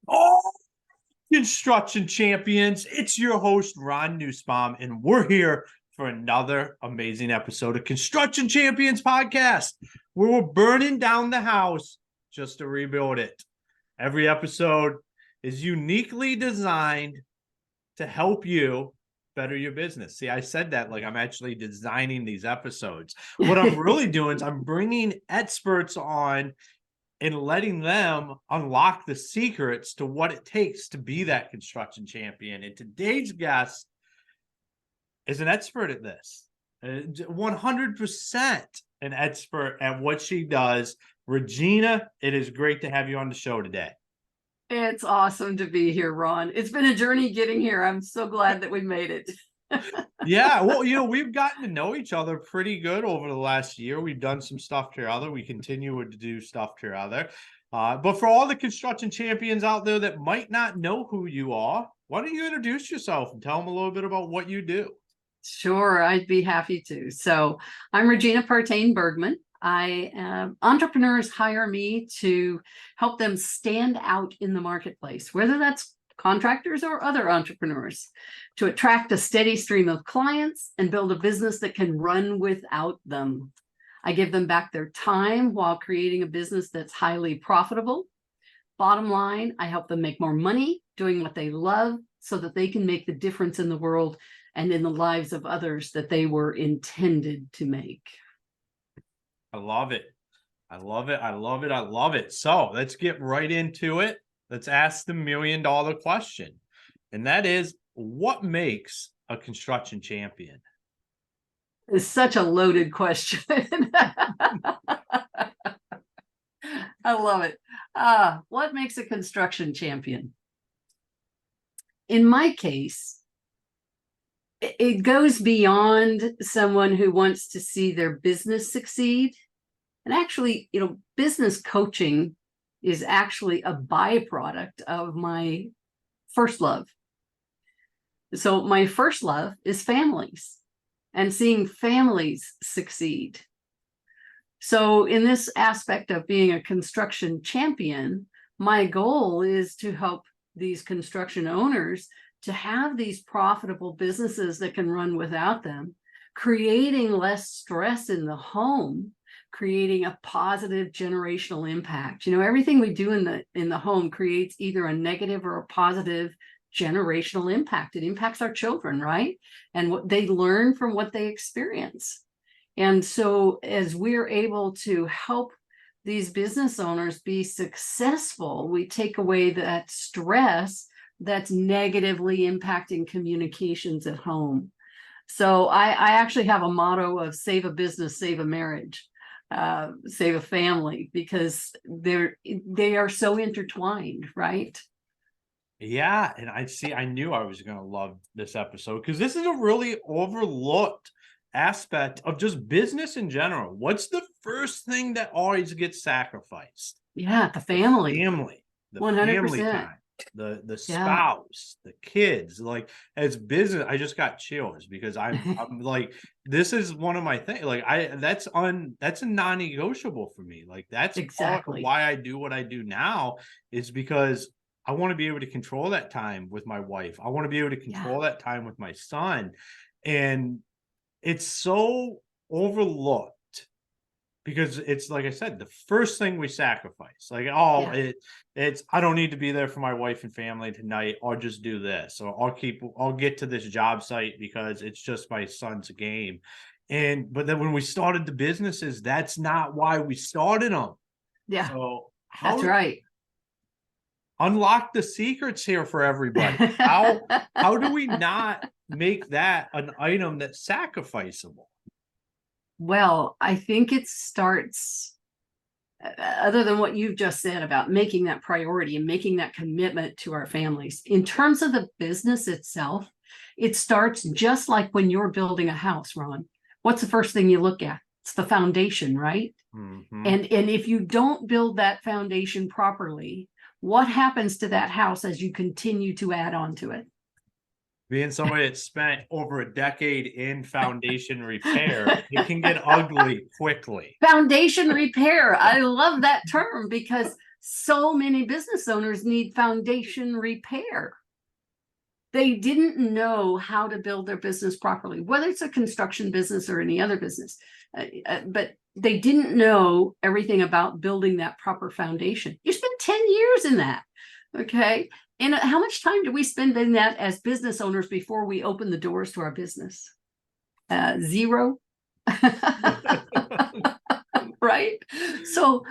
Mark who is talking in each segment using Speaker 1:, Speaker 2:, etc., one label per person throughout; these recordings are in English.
Speaker 1: Oh, construction champions. It's your host, Ron Nussbaum, and we're here for another amazing episode of Construction Champions Podcast, where we're burning down the house just to rebuild it. Every episode is uniquely designed to help you better your business. See, I said that like I'm actually designing these episodes. What I'm really doing is I'm bringing experts on and letting them unlock the secrets to what it takes to be that construction champion. And today's guest is an expert at this, 100% an expert at what she does. Regina, it is great to have you on the show today.
Speaker 2: It's awesome to be here, Ron. It's been a journey getting here. I'm so glad that we made it.
Speaker 1: Yeah, well, we've gotten to know each other pretty good over the last year. We've done some stuff together. We continue to do stuff together. But for all the construction champions out there that might not know who you are, why don't you introduce yourself and tell them a little bit about what you do?
Speaker 2: Sure, I'd be happy to. So I'm Regina Bergman. Entrepreneurs hire me to help them stand out in the marketplace, whether that's contractors or other entrepreneurs, to attract a steady stream of clients and build a business that can run without them. I give them back their time while creating a business that's highly profitable. Bottom line, I help them make more money doing what they love so that they can make the difference in the world and in the lives of others that they were intended to make.
Speaker 1: I love it. I love it. I love it. I love it. So let's get right into it. Let's ask the $1 million question. And that is, what makes a construction champion?
Speaker 2: It's such a loaded question. I love it. What makes a construction champion? In my case, it goes beyond someone who wants to see their business succeed. And actually, business coaching is actually a byproduct of my first love. So my first love is families and seeing families succeed. So in this aspect of being a construction champion, my goal is to help these construction owners to have these profitable businesses that can run without them, creating less stress in the home, creating a positive generational impact. Everything we do in the home creates either a negative or a positive generational impact. It impacts our children, right? And what they learn from what they experience. And so as we're able to help these business owners be successful, we take away that stress that's negatively impacting communications at home. So I actually have a motto of save a business, save a marriage, save a family, because they are so intertwined, right?
Speaker 1: Yeah, and I knew I was going to love this episode because this is a really overlooked aspect of just business in general. What's the first thing that always gets sacrificed?
Speaker 2: Yeah, the family.
Speaker 1: The
Speaker 2: 100%.
Speaker 1: family time, the spouse, the kids. Like, as business, I just got chills because I'm like, this is one of my things. Like, that's a non-negotiable for me. Like, that's
Speaker 2: exactly
Speaker 1: why I do what I do now, is because I want to be able to control that time with my wife. I want to be able to control that time with my son. And it's so overlooked because it's, like I said, the first thing we sacrifice. Like, it's I don't need to be there for my wife and family tonight. I'll just do this. Or I'll get to this job site because it's just my son's game. But then when we started the businesses, that's not why we started them.
Speaker 2: Yeah.
Speaker 1: So
Speaker 2: that's right.
Speaker 1: Unlock the secrets here for everybody. How do we not make that an item that's sacrificable?
Speaker 2: Well, I think it starts, other than what you've just said about making that priority and making that commitment to our families. In terms of the business itself, it starts just like when you're building a house, Ron. What's the first thing you look at? It's the foundation, right?
Speaker 1: Mm-hmm.
Speaker 2: And if you don't build that foundation properly, what happens to that house as you continue to add on to it?
Speaker 1: Being somebody that spent over a decade in foundation repair, it can get ugly quickly.
Speaker 2: Foundation repair. I love that term because So many business owners need foundation repair. They didn't know how to build their business properly, whether it's a construction business or any other business. But they didn't know everything about building that proper foundation. You spend 10 years in that. Okay. And how much time do we spend in that as business owners before we open the doors to our business? Zero. Right? So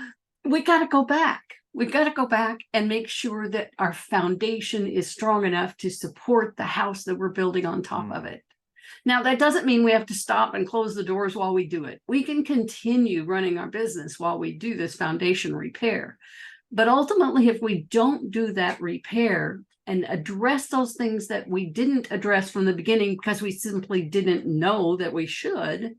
Speaker 2: we got to go back. We got to go back and make sure that our foundation is strong enough to support the house that we're building on top of it. Now, that doesn't mean we have to stop and close the doors while we do it. We can continue running our business while we do this foundation repair. But ultimately, if we don't do that repair and address those things that we didn't address from the beginning because we simply didn't know that we should,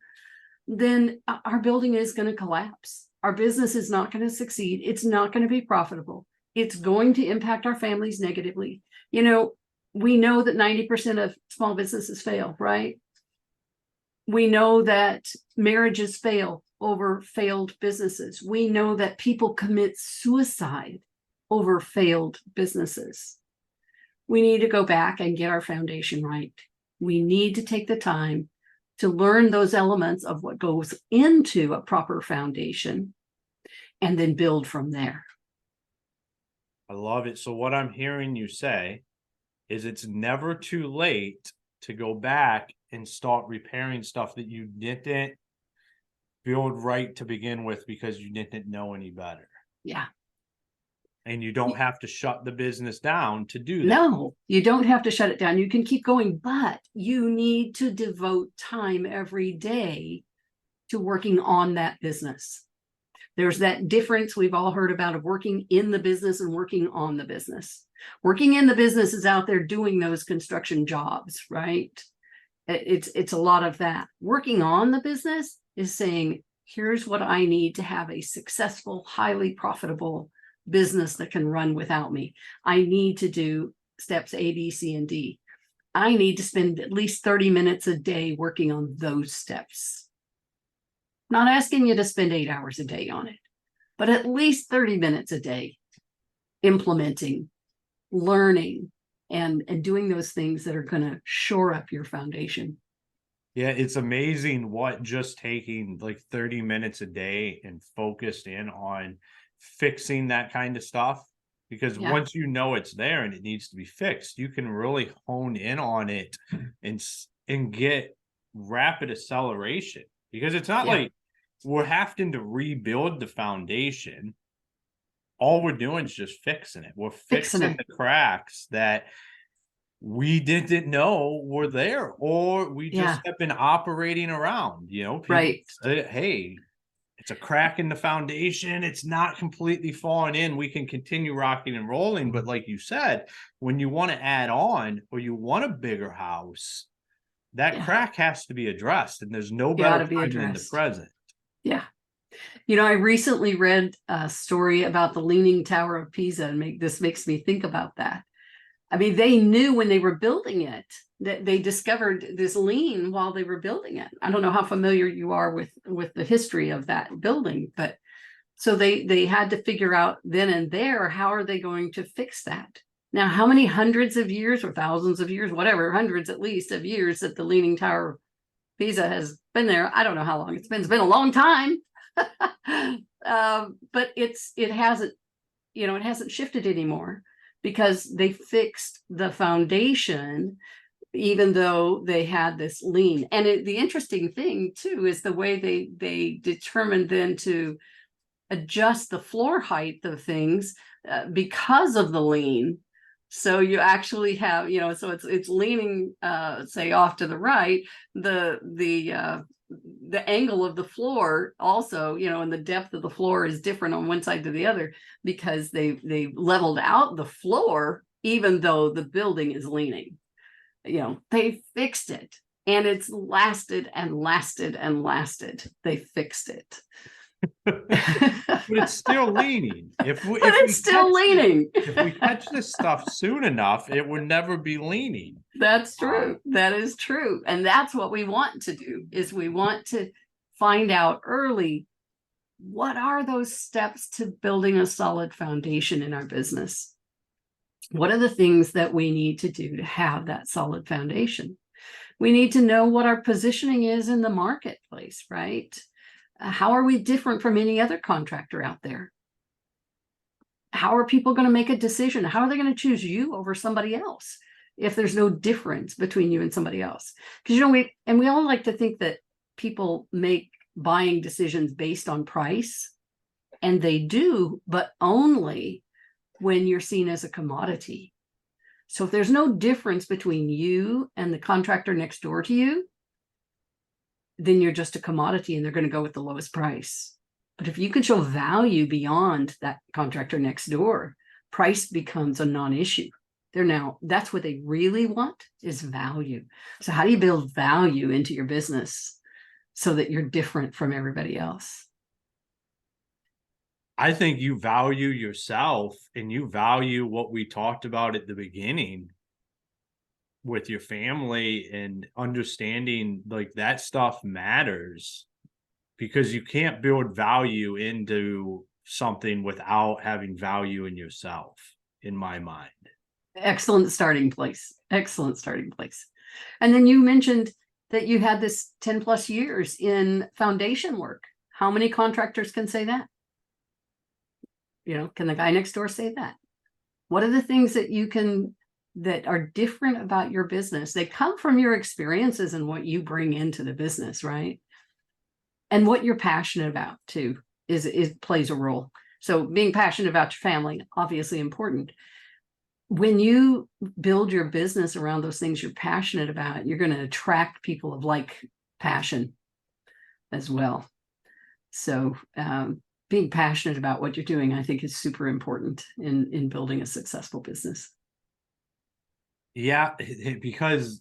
Speaker 2: then our building is going to collapse. Our business is not going to succeed. It's not going to be profitable. It's going to impact our families negatively. You know, we know that 90% of small businesses fail, right? We know that marriages fail over failed businesses. We know that people commit suicide over failed businesses. We need to go back and get our foundation right. We need to take the time to learn those elements of what goes into a proper foundation and then build from there.
Speaker 1: I love it. So what I'm hearing you say is it's never too late to go back and start repairing stuff that you didn't build right to begin with because you didn't know any better.
Speaker 2: Yeah.
Speaker 1: And you don't have to shut the business down to do that.
Speaker 2: No, you don't have to shut it down. You can keep going, but you need to devote time every day to working on that business. There's that difference we've all heard about of working in the business and working on the business. Working in the business is out there doing those construction jobs, right? It's a lot of that. Working on the business is saying, here's what I need to have a successful, highly profitable business that can run without me. I need to do steps A, B, C, and D. I need to spend at least 30 minutes a day working on those steps. Not asking you to spend 8 hours a day on it, but at least 30 minutes a day implementing, learning, and doing those things that are going to shore up your foundation.
Speaker 1: Yeah, it's amazing what just taking like 30 minutes a day and focused in on fixing that kind of stuff, because once you know it's there and it needs to be fixed, you can really hone in on it and get rapid acceleration, because it's not like we're having to rebuild the foundation. All we're doing is just fixing it. We're fixing the cracks that we didn't know were there, or we just have been operating around, you know, people say, hey, it's a crack in the foundation. It's not completely falling in. We can continue rocking and rolling. But like you said, when you want to add on or you want a bigger house, that crack has to be addressed. And there's no better time than the present.
Speaker 2: Yeah. You know, I recently read a story about the Leaning Tower of Pisa, and this makes me think about that. I mean, they knew when they were building it that they discovered this lean while they were building it. I don't know how familiar you are with the history of that building, but so they had to figure out then and there, how are they going to fix that? Now, how many hundreds of years or thousands of years, whatever, hundreds at least of years that the Leaning Tower of Pisa has been there. I don't know how long it's been. It's been a long time. But it hasn't shifted anymore, because they fixed the foundation, even though they had this lean. And the interesting thing too is the way they determined then to adjust the floor height of things because of the lean. So you actually have, so it's leaning, say, off to the right. The angle of the floor also, and the depth of the floor is different on one side to the other, because they leveled out the floor, even though the building is leaning. They fixed it, and it's lasted and lasted and lasted. They fixed it.
Speaker 1: But it's still leaning. If we catch this stuff soon enough, it would never be leaning.
Speaker 2: That's true. That is true. And that's what we want to do, is we want to find out early what are those steps to building a solid foundation in our business? What are the things that we need to do to have that solid foundation? We need to know what our positioning is in the marketplace, right? How are we different from any other contractor out there? How are people going to make a decision? How are they going to choose you over somebody else if there's no difference between you and somebody else? Because, we all like to think that people make buying decisions based on price, and they do, but only when you're seen as a commodity. So if there's no difference between you and the contractor next door to you, then you're just a commodity and they're going to go with the lowest price. But if you can show value beyond that contractor next door, price becomes a non-issue. That's what they really want, is value. So how do you build value into your business so that you're different from everybody else?
Speaker 1: I think you value yourself, and you value what we talked about at the beginning with your family, and understanding like that stuff matters, because you can't build value into something without having value in yourself, in my mind.
Speaker 2: Excellent starting place. Excellent starting place. And then you mentioned that you had this 10 plus years in foundation work. How many contractors can say that? Can the guy next door say that? What are the things that are different about your business? They come from your experiences and what you bring into the business, right? And what you're passionate about too plays a role. So being passionate about your family, obviously important. When you build your business around those things you're passionate about, you're going to attract people of like passion as well. So being passionate about what you're doing, I think, is super important in building a successful business.
Speaker 1: Yeah, because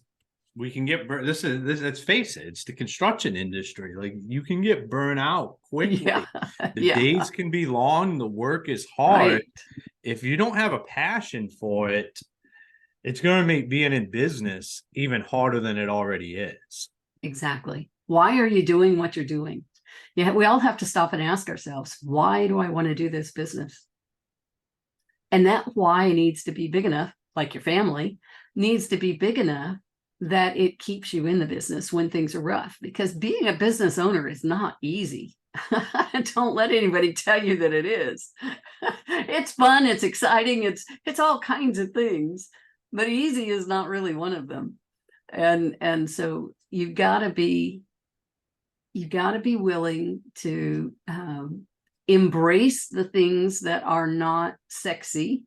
Speaker 1: we can get let's face it, it's the construction industry. Like, you can get burnt out quickly.
Speaker 2: Yeah.
Speaker 1: The days can be long, the work is hard.
Speaker 2: Right.
Speaker 1: If you don't have a passion for it, it's going to make being in business even harder than it already is.
Speaker 2: Exactly. Why are you doing what you're doing? Yeah, we all have to stop and ask ourselves, why do I want to do this business? And that why needs to be big enough, like your family, needs to be big enough that it keeps you in the business when things are rough. Because being a business owner is not easy. Don't let anybody tell you that it is. It's fun, it's exciting, it's all kinds of things, but easy is not really one of them. And so you've got to be willing to embrace the things that are not sexy,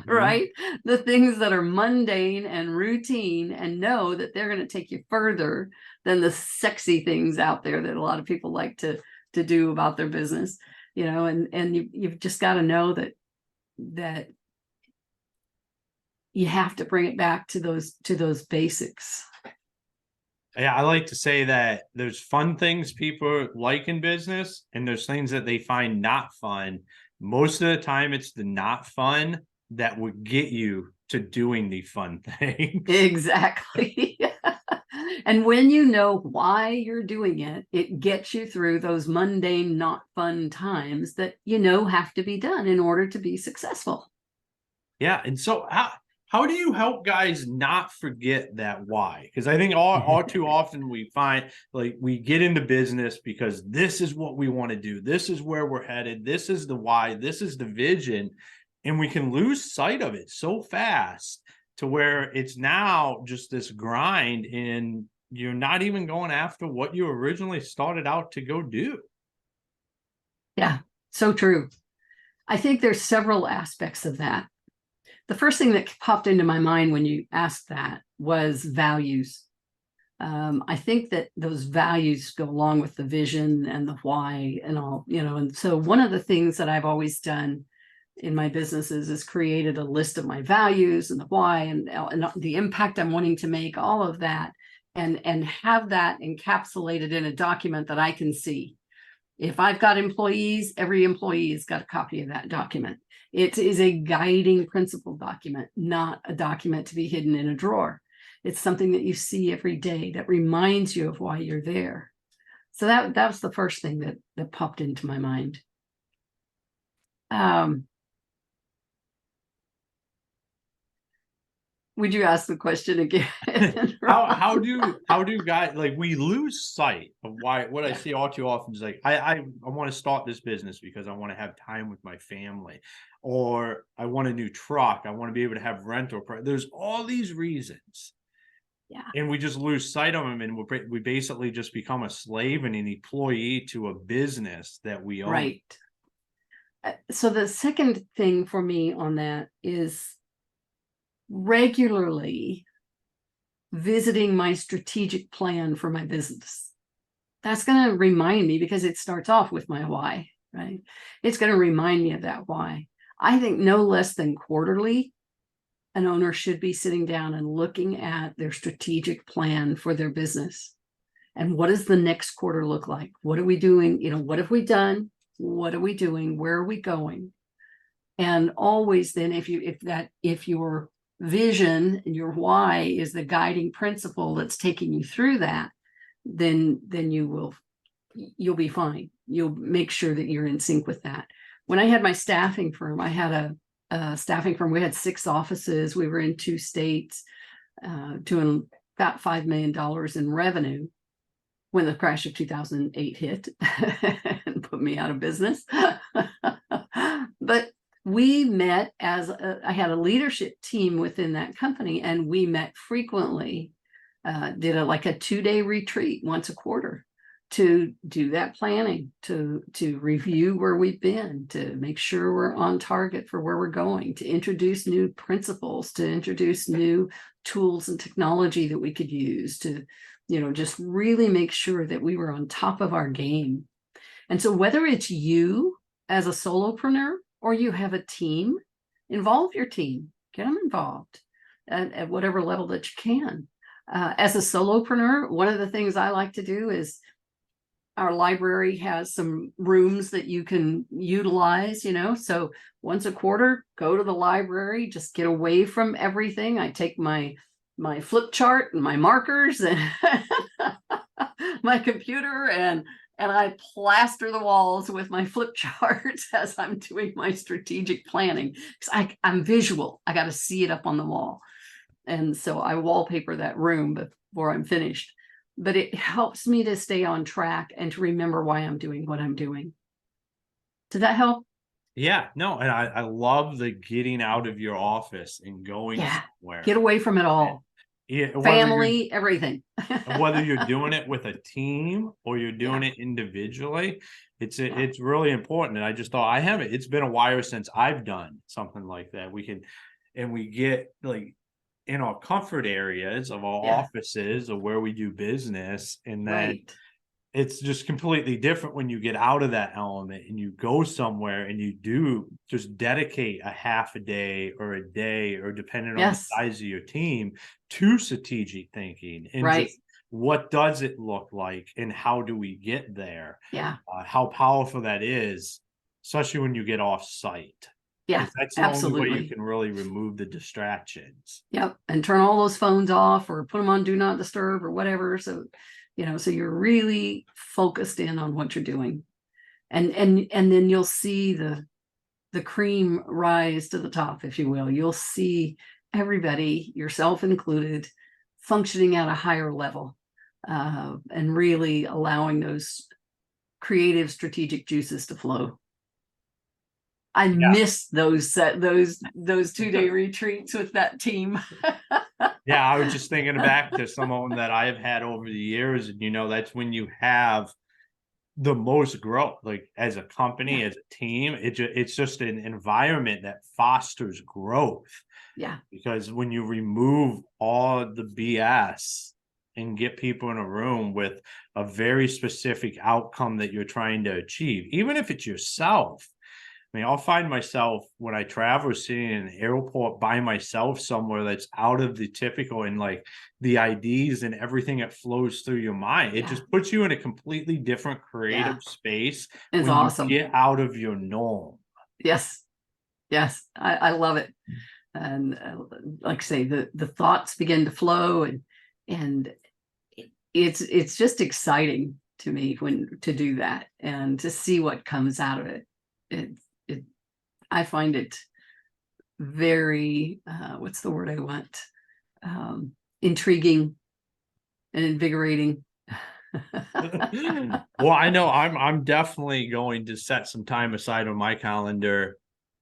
Speaker 2: right? The things that are mundane and routine, and know that they're going to take you further than the sexy things out there that a lot of people like to do about their business, and you've just got to know that you have to bring it back to those basics.
Speaker 1: Yeah, I like to say that there's fun things people like in business, and there's things that they find not fun. Most of the time, it's the not fun that would get you to doing the fun things.
Speaker 2: Exactly. And when you know why you're doing it, it gets you through those mundane, not fun times that have to be done in order to be successful.
Speaker 1: Yeah, and so how do you help guys not forget that why? Because I think all too often we find, like, we get into business because this is what we want to do. This is where we're headed. This is the why. This is the vision. And we can lose sight of it so fast to where it's now just this grind, and you're not even going after what you originally started out to go do.
Speaker 2: Yeah, so true. I think there's several aspects of that. The first thing that popped into my mind when you asked that was values. I think that those values go along with the vision and the why and all, and so one of the things that I've always done in my businesses is created a list of my values and the why and the impact I'm wanting to make, all of that, and have that encapsulated in a document that I can see. If I've got employees, every employee has got a copy of that document. It is a guiding principle document, not a document to be hidden in a drawer. It's something that you see every day that reminds you of why you're there. So that was the first thing that popped into my mind. Would you ask the question again?
Speaker 1: How do guys, like, we lose sight of what I see all too often is like, I want to start this business because I want to have time with my family, or I want a new truck, I want to be able to have rental. There's all these reasons.
Speaker 2: Yeah.
Speaker 1: And we just lose sight of them, and we basically just become a slave and an employee to a business that we own.
Speaker 2: Right. So the second thing for me on that is regularly visiting my strategic plan for my business. That's going to remind me, because it starts off with my why, right? It's going to remind me of that why. I think no less than quarterly, an owner should be sitting down and looking at their strategic plan for their business. And what does the next quarter look like? What are we doing? What have we done? What are we doing? Where are we going? And always then, if your vision and your why is the guiding principle that's taking you through that, then you'll be fine. You'll make sure that you're in sync with that. When I had my staffing firm, I had a staffing firm. We had 6 offices. We were in 2 states, doing about $5 million in revenue when the crash of 2008 hit and put me out of business. But we met I had a leadership team within that company, and we met frequently, did a 2-day retreat once a quarter to do that planning, to review where we've been, to make sure we're on target for where we're going, to introduce new principles, to introduce new tools and technology that we could use, to just really make sure that we were on top of our game. And so whether it's you as a solopreneur or you have a team, involve your team, get them involved at whatever level that you can. As a solopreneur, one of the things I like to do is, our library has some rooms that you can utilize, so once a quarter, go to the library, just get away from everything. I take my flip chart and my markers and my computer, and I plaster the walls with my flip charts as I'm doing my strategic planning, because I'm visual. I got to see it up on the wall. And so I wallpaper that room before I'm finished. But it helps me to stay on track and to remember why I'm doing what I'm doing. Did that help?
Speaker 1: Yeah, no, and I love the getting out of your office and going somewhere.
Speaker 2: Get away from it all.
Speaker 1: Yeah,
Speaker 2: family, everything.
Speaker 1: Whether you're doing it with a team or you're doing it individually, it's really important. And I just thought, it's been a while since I've done something like that. We get in our comfort areas of our offices or where we do business, and then it's just completely different when you get out of that element and you go somewhere and you do just dedicate a half a day or depending on the size of your team, to strategic thinking and just what does it look like and how do we get there? How powerful that is, especially when you get off site.
Speaker 2: Yeah,
Speaker 1: that's the
Speaker 2: absolutely.
Speaker 1: only way you can really remove the distractions.
Speaker 2: Yep, and turn all those phones off or put them on do not disturb or whatever. So, so you're really focused in on what you're doing, and then you'll see the cream rise to the top, if you will. You'll see everybody, yourself included, functioning at a higher level, and really allowing those creative, strategic juices to flow. I miss those 2-day retreats with that team.
Speaker 1: Yeah, I was just thinking back to some of them that I have had over the years, and that's when you have the most growth, like as a company, as a team. It's just an environment that fosters growth.
Speaker 2: Yeah,
Speaker 1: because when you remove all the BS and get people in a room with a very specific outcome that you're trying to achieve, even if it's yourself. I mean, I'll find myself when I travel sitting in an airport by myself somewhere that's out of the typical, and the ideas and everything that flows through your mind. It just puts you in a completely different creative space.
Speaker 2: It's
Speaker 1: when
Speaker 2: awesome.
Speaker 1: You get out of your norm.
Speaker 2: Yes. I love it. And like I say, the thoughts begin to flow, and it's just exciting. to me to do that and to see what comes out of it. I find it very, what's the word I want? Intriguing and invigorating.
Speaker 1: Well, I know I'm definitely going to set some time aside on my calendar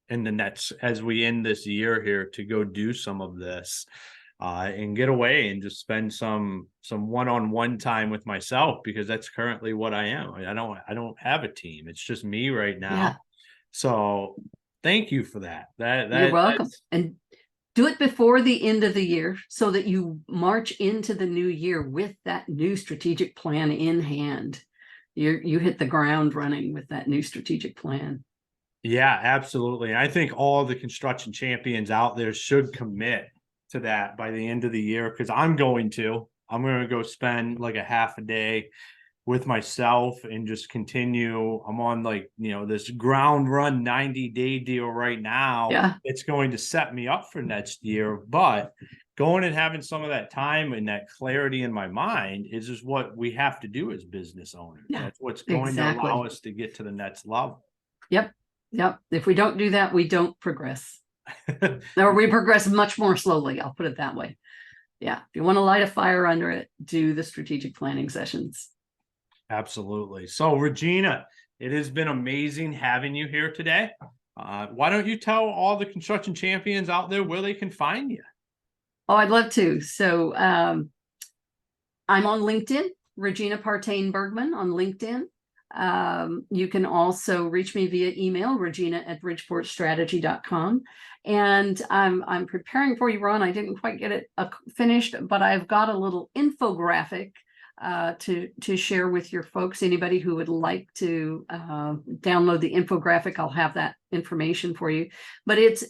Speaker 1: in the next, as we end this year here, to go do some of this and get away and just spend some one-on-one time with myself, because that's currently what I am. I don't have a team. It's just me right now.
Speaker 2: Yeah.
Speaker 1: So thank you for that.
Speaker 2: You're welcome. And do it before the end of the year so that you march into the new year with that new strategic plan in hand. You hit the ground running with that new strategic plan.
Speaker 1: Yeah, absolutely. I think all the construction champions out there should commit to that by the end of the year, because I'm going to go spend like a half a day with myself and just continue. I'm on this ground run 90-day deal right now.
Speaker 2: Yeah.
Speaker 1: It's going to set me up for next year, but going and having some of that time and that clarity in my mind is just what we have to do as business owners.
Speaker 2: Yeah,
Speaker 1: that's what's going to allow us to get to the next level.
Speaker 2: Yep. If we don't do that, we don't progress. Or we progress much more slowly. I'll put it that way. Yeah. If you want to light a fire under it, do the strategic planning sessions.
Speaker 1: Absolutely. So, Regina, it has been amazing having you here today. Why don't you tell all the construction champions out there where they can find you?
Speaker 2: Oh, I'd love to. So I'm on LinkedIn, Regina Partain Bergman on LinkedIn. You can also reach me via email, regina@bridgeportstrategy.com. And I'm preparing for you, Ron. I didn't quite get it finished, but I've got a little infographic to share with your folks. Anybody who would like to download the infographic, I'll have that information for you. But it's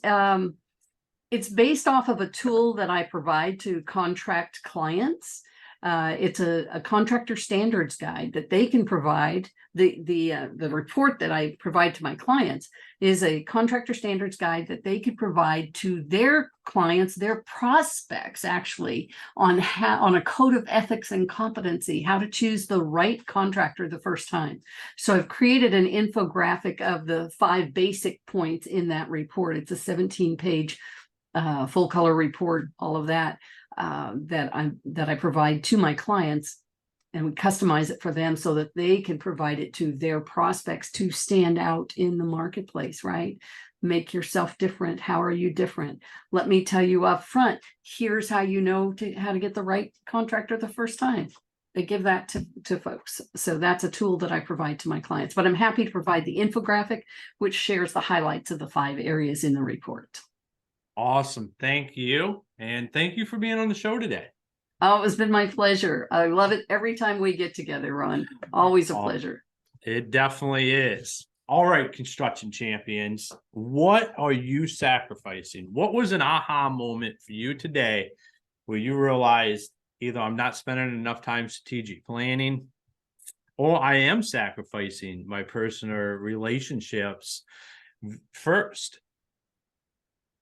Speaker 2: based off of a tool that I provide to contract clients. It's a contractor standards guide that they can provide. The report that I provide to my clients is a contractor standards guide that they could provide to their clients, their prospects, actually, on a code of ethics and competency, how to choose the right contractor the first time. So I've created an infographic of the 5 basic points in that report. It's a 17-page full color report, all of that. That I provide to my clients, and we customize it for them so that they can provide it to their prospects to stand out in the marketplace, right? Make yourself different. How are you different? Let me tell you up front, here's how you know how to get the right contractor the first time. They give that to folks. So that's a tool that I provide to my clients, but I'm happy to provide the infographic, which shares the highlights of the 5 areas in the report.
Speaker 1: Awesome. Thank you. And thank you for being on the show today.
Speaker 2: Oh, it's been my pleasure. I love it every time we get together, Ron. Always a pleasure.
Speaker 1: It definitely is. All right, construction champions, what are you sacrificing? What was an aha moment for you today where you realized either I'm not spending enough time strategic planning, or I am sacrificing my personal relationships first?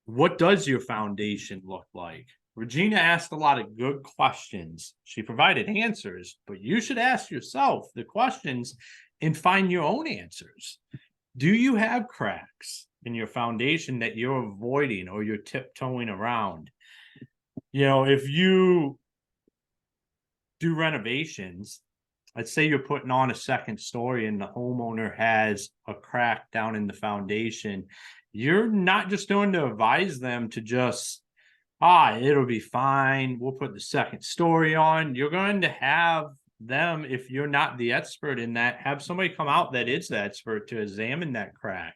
Speaker 1: What does your foundation look like? Regina asked a lot of good questions. She provided answers, but you should ask yourself the questions and find your own answers. Do you have cracks in your foundation that you're avoiding or you're tiptoeing around? If you do renovations, let's say you're putting on a second story and the homeowner has a crack down in the foundation, you're not just going to advise them to just, it'll be fine, we'll put the second story on. You're going to have them, if you're not the expert in that, have somebody come out that is the expert to examine that crack.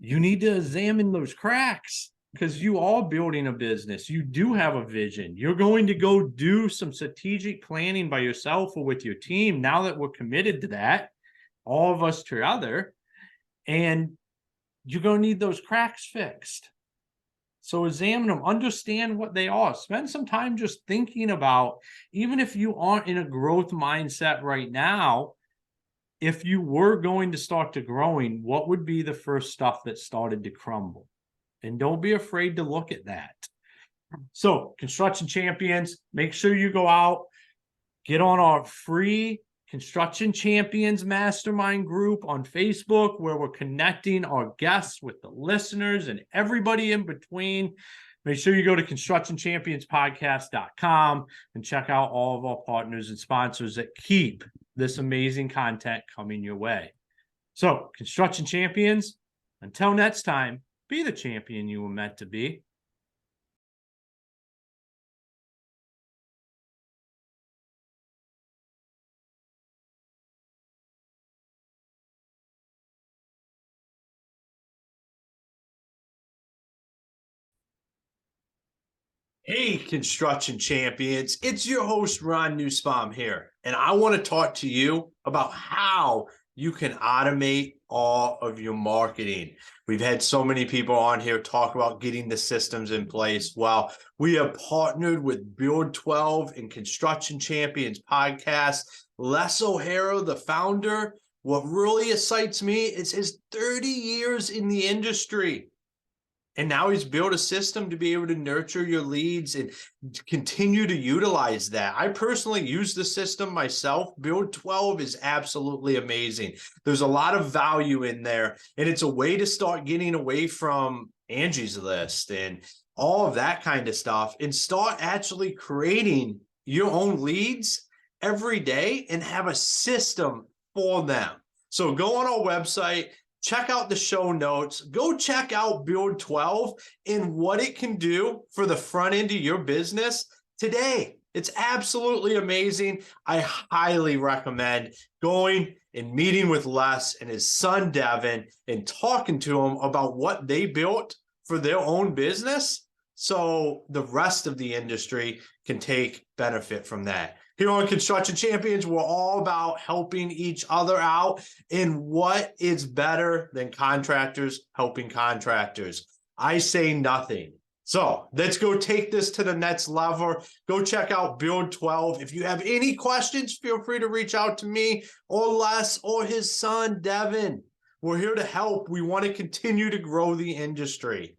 Speaker 1: You need to examine those cracks, because you are building a business. You do have a vision. You're going to go do some strategic planning by yourself or with your team, now that we're committed to that, all of us together, and you're going to need those cracks fixed. So examine them, understand what they are. Spend some time just thinking about, even if you aren't in a growth mindset right now, if you were going to start to growing, what would be the first stuff that started to crumble? And don't be afraid to look at that. So, construction champions, make sure you go out, get on our free Construction Champions Mastermind group on Facebook, where we're connecting our guests with the listeners and everybody in between. Make sure you go to constructionchampionspodcast.com and check out all of our partners and sponsors that keep this amazing content coming your way. So, Construction Champions, until next time, be the champion you were meant to be. Hey, Construction Champions. It's your host, Ron Nussbaum here. And I want to talk to you about how you can automate all of your marketing. We've had so many people on here talk about getting the systems in place. Well, we have partnered with Build 12 and Construction Champions podcast. Les O'Hara, the founder, what really excites me is his 30 years in the industry. And now he's built a system to be able to nurture your leads and continue to utilize that. I personally use the system myself. Build 12 is absolutely amazing. There's a lot of value in there, and it's a way to start getting away from Angie's List and all of that kind of stuff and start actually creating your own leads every day and have a system for them. So go on our website, check out the show notes, go check out Build 12 and what it can do for the front end of your business today. It's absolutely amazing. I highly recommend going and meeting with Les and his son, Devin, and talking to him about what they built for their own business so the rest of the industry can take benefit from that. Here on Construction Champions, we're all about helping each other out. And what is better than contractors helping contractors? I say nothing. So let's go take this to the next level. Go check out Build 12. If you have any questions, feel free to reach out to me or Les or his son, Devin. We're here to help. We want to continue to grow the industry.